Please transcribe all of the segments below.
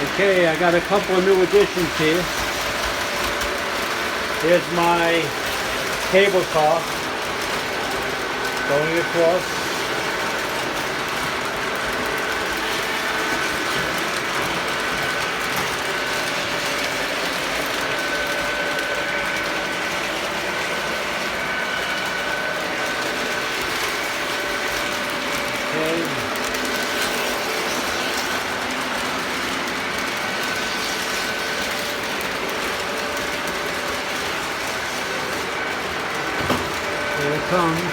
Okay, I got a couple of new additions here. Here's my cable car going across. Okay. Here it comes.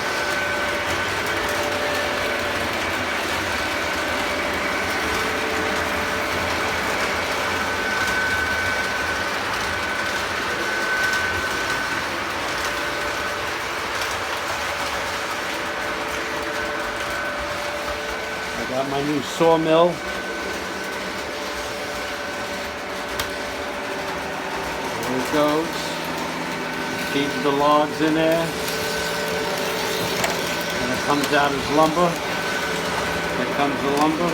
I got my new sawmill. There it goes. Feeds the logs in there. And it comes out as lumber. There comes the lumber.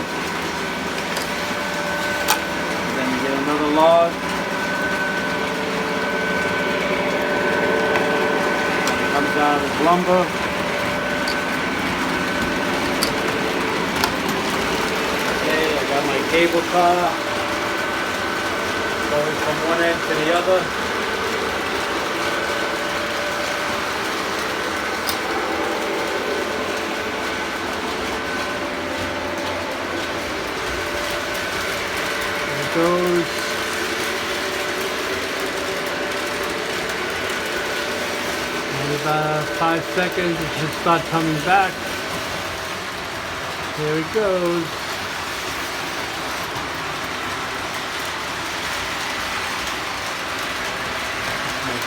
And then you get another log. And it comes out as lumber. Got my cable car going from one end to the other. There it goes. In about 5 seconds it should start coming back. There it goes.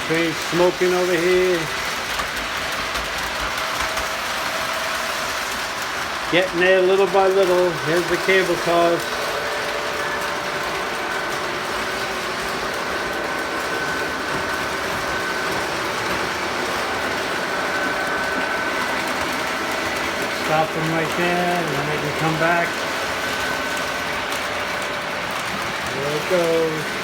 Train smoking over here. Getting there little by little. Here's the cable cars. Stop them right there, and then they can come back. There it goes.